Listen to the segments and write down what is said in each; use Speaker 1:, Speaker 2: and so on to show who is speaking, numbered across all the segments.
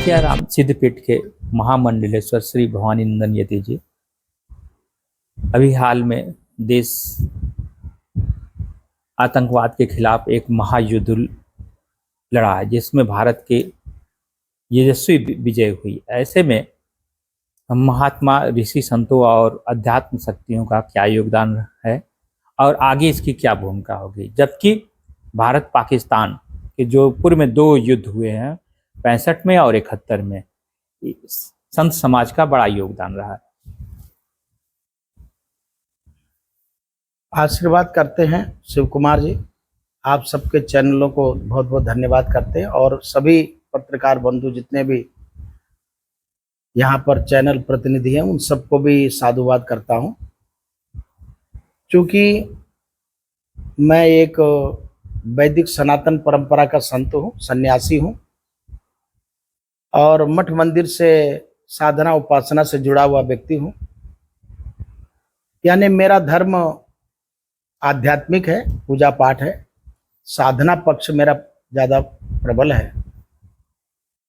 Speaker 1: सत्याराम सिद्धपीठ के महामंडलेश्वर श्री भवानी नंदन यति जी अभी हाल में देश आतंकवाद के खिलाफ एक महायुद्ध लड़ा है, जिसमें भारत की यशस्वी विजय हुई। ऐसे में महात्मा ऋषि संतों और अध्यात्म शक्तियों का क्या योगदान है और आगे इसकी क्या भूमिका होगी। जबकि भारत पाकिस्तान के जो पूर्व में दो युद्ध हुए हैं, 65 में और 71 में, संत समाज का बड़ा योगदान रहा है।
Speaker 2: आशीर्वाद करते हैं शिव कुमार जी, आप सबके चैनलों को बहुत बहुत धन्यवाद करते हैं और सभी पत्रकार बंधु जितने भी यहाँ पर चैनल प्रतिनिधि हैं उन सबको भी साधुवाद करता हूँ। क्योंकि मैं एक वैदिक सनातन परंपरा का संत हूँ, सन्यासी हूँ और मठ मंदिर से साधना उपासना से जुड़ा हुआ व्यक्ति हूँ। यानी मेरा धर्म आध्यात्मिक है, पूजा पाठ है, साधना पक्ष मेरा ज़्यादा प्रबल है।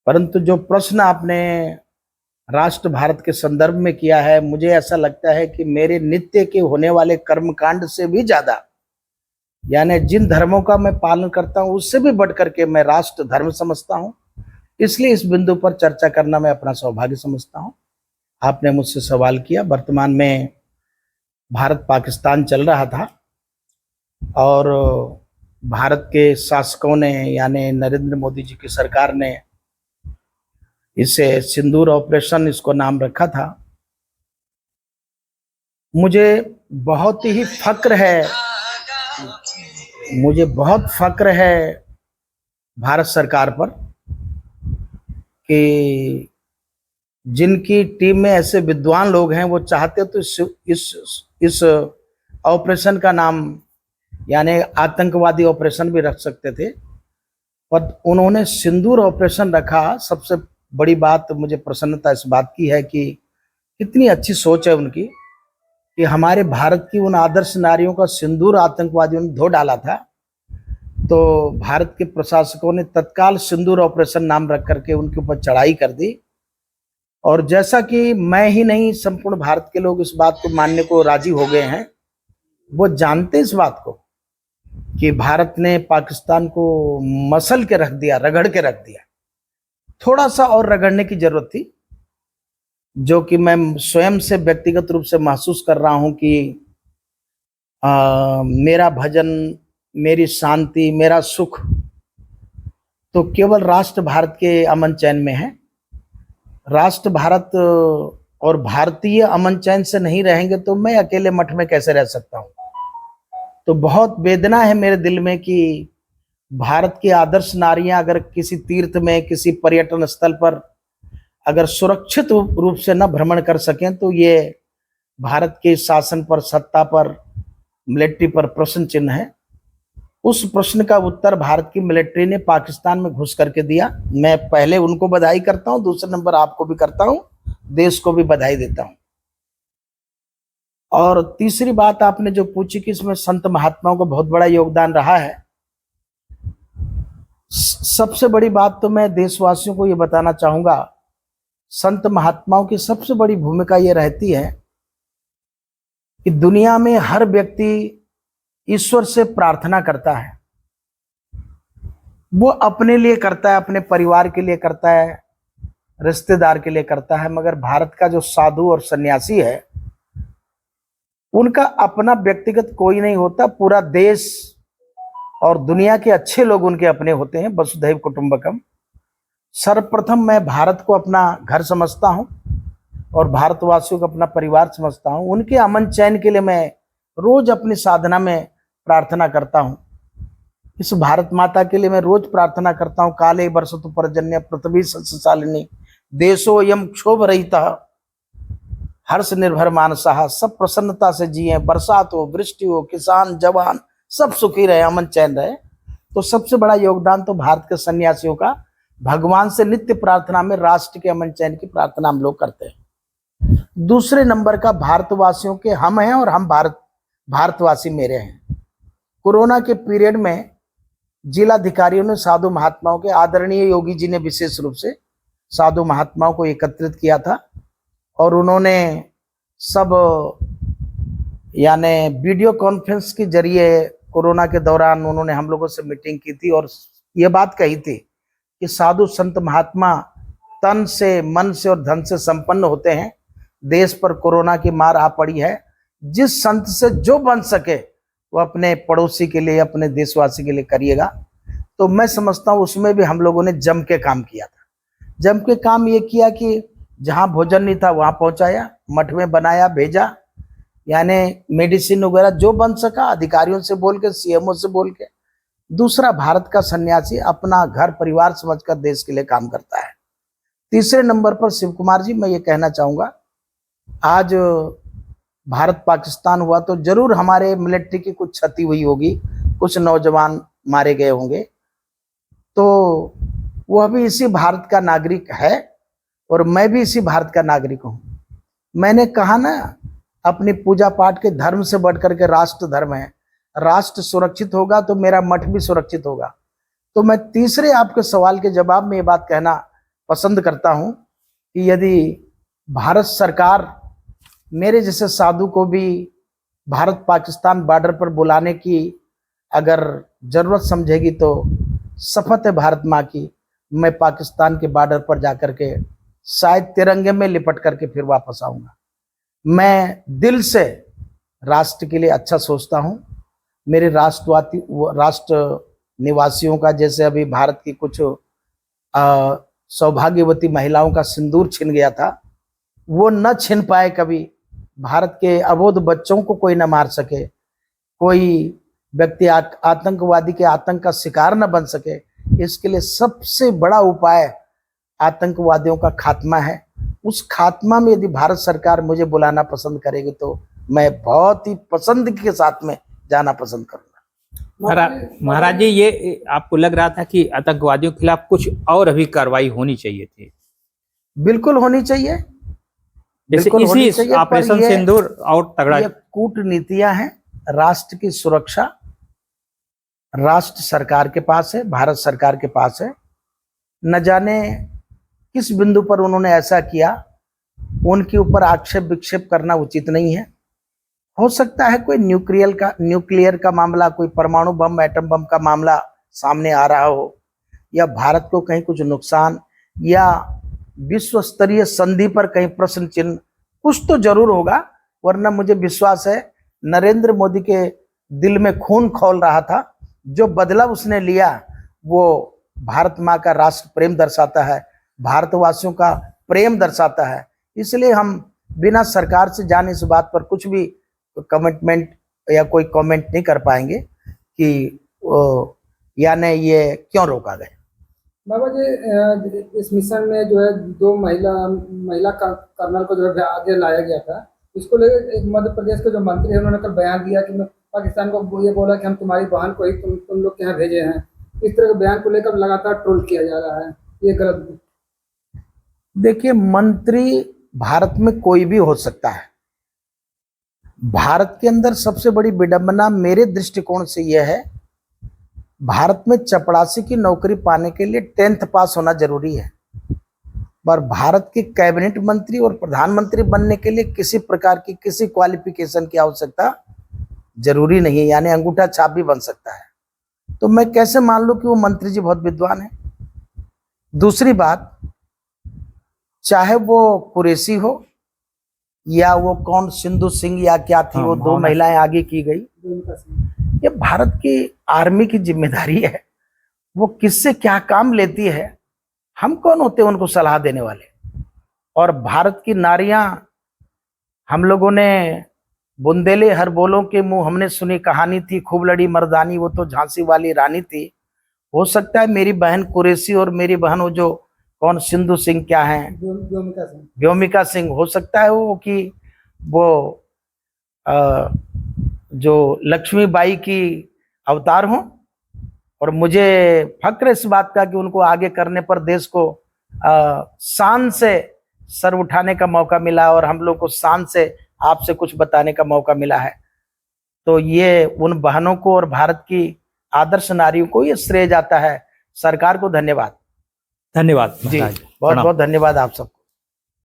Speaker 2: परंतु जो प्रश्न आपने राष्ट्र भारत के संदर्भ में किया है, मुझे ऐसा लगता है कि मेरे नित्य के होने वाले कर्मकांड से भी ज़्यादा, यानी जिन धर्मों का मैं पालन करता हूँ उससे भी बढ़ करके मैं राष्ट्र धर्म समझता हूँ। इसलिए इस बिंदु पर चर्चा करना मैं अपना सौभाग्य समझता हूँ। आपने मुझसे सवाल किया, वर्तमान में भारत पाकिस्तान चल रहा था और भारत के शासकों ने यानी नरेंद्र मोदी जी की सरकार ने इसे सिंदूर ऑपरेशन इसको नाम रखा था। मुझे बहुत ही फक्र है भारत सरकार पर कि जिनकी टीम में ऐसे विद्वान लोग हैं, वो चाहते तो इस ऑपरेशन का नाम यानी आतंकवादी ऑपरेशन भी रख सकते थे, पर उन्होंने सिंदूर ऑपरेशन रखा। सबसे बड़ी बात मुझे प्रसन्नता इस बात की है कि कितनी अच्छी सोच है उनकी कि हमारे भारत की उन आदर्श नारियों का सिंदूर आतंकवादियों ने धो डाला था। तो भारत के प्रशासकों ने तत्काल सिंदूर ऑपरेशन नाम रख करके उनके ऊपर चढ़ाई कर दी। और जैसा कि मैं ही नहीं, संपूर्ण भारत के लोग इस बात को मानने को राजी हो गए हैं। वो जानते इस बात को कि भारत ने पाकिस्तान को मसल के रख दिया, रगड़ के रख दिया। थोड़ा सा और रगड़ने की जरूरत थी, जो कि मैं स्वयं से व्यक्तिगत रूप से महसूस कर रहा हूं कि मेरा भजन, मेरी शांति, मेरा सुख तो केवल राष्ट्र भारत के अमन चैन में है। राष्ट्र भारत और भारतीय अमन चैन से नहीं रहेंगे तो मैं अकेले मठ में कैसे रह सकता हूं। तो बहुत वेदना है मेरे दिल में कि भारत की आदर्श नारियां अगर किसी तीर्थ में, किसी पर्यटन स्थल पर अगर सुरक्षित रूप से न भ्रमण कर सकें तो ये भारत के शासन पर, सत्ता पर, मिलिट्री पर प्रश्न चिन्ह है। उस प्रश्न का उत्तर भारत की मिलिट्री ने पाकिस्तान में घुस करके दिया। मैं पहले उनको बधाई करता हूं, दूसरे नंबर आपको भी करता हूं, देश को भी बधाई देता हूं। और तीसरी बात आपने जो पूछी कि इसमें संत महात्माओं का बहुत बड़ा योगदान रहा है, सबसे बड़ी बात तो मैं देशवासियों को ये बताना चाहूंगा, संत महात्माओं की सबसे बड़ी भूमिका ये रहती है कि दुनिया में हर व्यक्ति ईश्वर से प्रार्थना करता है। वो अपने लिए करता है, अपने परिवार के लिए करता है, रिश्तेदार के लिए करता है। मगर भारत का जो साधु और सन्यासी है, उनका अपना व्यक्तिगत कोई नहीं होता, पूरा देश और दुनिया के अच्छे लोग उनके अपने होते हैं। वसुधैव कुटुंबकम। सर्वप्रथम मैं भारत को अपना घर समझता हूं और भारतवासियों को अपना परिवार समझता हूं। उनके अमन चैन के लिए मैं रोज अपनी साधना में प्रार्थना करता हूं। इस भारत माता के लिए मैं रोज प्रार्थना करता हूं। काले वर्षतु पर्जन्य पृथ्वी सस्यशालिनी देशोऽयं क्षोभ रहितः हर्ष निर्भर मानसः। सब प्रसन्नता से जिए, बरसात हो, वृष्टि हो, किसान जवान सब सुखी रहे, अमन चैन रहे। तो सबसे बड़ा योगदान तो भारत के सन्यासियों का, भगवान से नित्य प्रार्थना में राष्ट्र के अमन चैन की प्रार्थना हम लोग करते हैं। दूसरे नंबर का भारतवासियों के हम हैं और हम भारतवासी मेरे हैं। कोरोना के पीरियड में जिलाधिकारियों ने, साधु महात्माओं के, आदरणीय योगी जी ने विशेष रूप से साधु महात्माओं को एकत्रित किया था और उन्होंने सब यानी वीडियो कॉन्फ्रेंस के जरिए कोरोना के दौरान उन्होंने हम लोगों से मीटिंग की थी और ये बात कही थी कि साधु संत महात्मा तन से, मन से और धन से संपन्न होते हैं। देश पर कोरोना की मार आ पड़ी है। जिस संत से जो बन सके वो अपने पड़ोसी के लिए, अपने देशवासी के लिए करिएगा। तो मैं समझता हूँ उसमें भी हम लोगों ने जम के काम किया था। जम के काम ये किया कि जहाँ भोजन नहीं था वहाँ पहुँचाया, मठ में बनाया, भेजा, यानी मेडिसिन वगैरह जो बन सका अधिकारियों से बोल के, सीएमओ से बोल के। दूसरा, भारत का सन्यासी अपना घर परिवार समझकर देश के लिए काम करता है। तीसरे नंबर पर शिव कुमार जी, मैं ये कहना चाहूँगा, आज भारत पाकिस्तान हुआ तो जरूर हमारे मिलिट्री की कुछ क्षति हुई होगी, कुछ नौजवान मारे गए होंगे, तो वह भी इसी भारत का नागरिक है और मैं भी इसी भारत का नागरिक हूँ। मैंने कहा ना, अपनी पूजा पाठ के धर्म से बढ़ करके राष्ट्र धर्म है। राष्ट्र सुरक्षित होगा तो मेरा मठ भी सुरक्षित होगा। तो मैं तीसरे आपके सवाल के जवाब में ये बात कहना पसंद करता हूँ कि यदि भारत सरकार मेरे जैसे साधु को भी भारत पाकिस्तान बॉर्डर पर बुलाने की अगर जरूरत समझेगी तो शपथ है भारत माँ की, मैं पाकिस्तान के बॉर्डर पर जाकर के शायद तिरंगे में लिपट करके फिर वापस आऊंगा। मैं दिल से राष्ट्र के लिए अच्छा सोचता हूँ। मेरे राष्ट्र निवासियों का, जैसे अभी भारत की कुछ सौभाग्यवती महिलाओं का सिंदूर छिन गया था, वो न छिन पाए कभी। भारत के अबोध बच्चों को कोई न मार सके, कोई व्यक्ति आतंकवादी के आतंक का शिकार न बन सके। इसके लिए सबसे बड़ा उपाय आतंकवादियों का खात्मा है। उस खात्मा में यदि भारत सरकार मुझे बुलाना पसंद करेगी तो मैं बहुत ही पसंद के साथ में जाना पसंद करूंगा।
Speaker 1: महाराज जी, ये आपको लग रहा था कि आतंकवादियों के खिलाफ कुछ और अभी कार्रवाई होनी चाहिए थी?
Speaker 2: बिल्कुल होनी चाहिए,
Speaker 1: जैसे इसी ऑपरेशन सिंदूर और तगड़ा।
Speaker 2: ये कूटनीतियां हैं। राष्ट्र की सुरक्षा राष्ट्र सरकार के पास है, भारत सरकार के पास है। न जाने किस बिंदु पर उन्होंने ऐसा किया, उनके ऊपर आक्षेप विक्षेप करना उचित नहीं है। हो सकता है कोई न्यूक्लियर का मामला, कोई परमाणु बम, एटम बम का मामला सामने आ रहा हो, या भारत को कहीं कुछ नुकसान, या विश्व स्तरीय संधि पर कहीं प्रश्न चिन्ह, कुछ तो जरूर होगा। वरना मुझे विश्वास है नरेंद्र मोदी के दिल में खून खौल रहा था। जो बदला उसने लिया वो भारत माँ का राष्ट्र प्रेम दर्शाता है, भारतवासियों का प्रेम दर्शाता है। इसलिए हम बिना सरकार से जाने इस बात पर कुछ भी कमिटमेंट या कोई कमेंट नहीं कर पाएंगे कि यानी ये क्यों रोका गया।
Speaker 3: बाबा जी, इस मिशन में जो है 2 महिला कर्नल को जो है आगे लाया गया था, इसको लेकर एक मध्य प्रदेश के जो मंत्री हैं उन्होंने कल बयान दिया कि मैं पाकिस्तान को ये बोला कि हम तुम्हारी बहन को ही तुम लोग के यहाँ भेजे हैं। इस तरह के बयान को लेकर लगातार ट्रोल किया जा रहा है, ये गलत।
Speaker 2: देखिए, मंत्री भारत में कोई भी हो सकता है। भारत के अंदर सबसे बड़ी विडंबना मेरे दृष्टिकोण से यह है, भारत में चपरासी की नौकरी पाने के लिए 10th पास होना जरूरी है, पर भारत के कैबिनेट मंत्री और प्रधानमंत्री बनने के लिए किसी प्रकार की किसी क्वालिफिकेशन की आवश्यकता जरूरी नहीं है, यानी अंगूठा छाप भी बन सकता है। तो मैं कैसे मान लूं कि वो मंत्री जी बहुत विद्वान है। दूसरी बात, चाहे वो कुरैशी हो या वो कौन सिंधु सिंह या क्या थी, वो 2 महिलाएं आगे की गई, ये भारत की आर्मी की जिम्मेदारी है। वो किससे क्या काम लेती है, हम कौन होते हैं उनको सलाह देने वाले। और भारत की नारियां, हम लोगों ने बुंदेले हर बोलों के मुंह, हमने सुनी कहानी थी, खूब लड़ी मर्दानी, वो तो झांसी वाली रानी थी। हो सकता है मेरी बहन कुरैशी और मेरी बहन वो जो कौन सिंधु सिंह क्या है, व्योमिका सिंह, हो सकता है वो कि वो जो लक्ष्मीबाई की अवतार हो। और मुझे फक्र इस बात का कि उनको आगे करने पर देश को शान से सर उठाने का मौका मिला और हम लोग को शान से आपसे कुछ बताने का मौका मिला है। तो ये उन बहनों को और भारत की आदर्श नारियों को ये श्रेय जाता है। सरकार को धन्यवाद।
Speaker 1: धन्यवाद
Speaker 2: जी
Speaker 1: महाराज।
Speaker 2: बहुत
Speaker 1: प्रणाम।
Speaker 2: बहुत धन्यवाद आप सबका।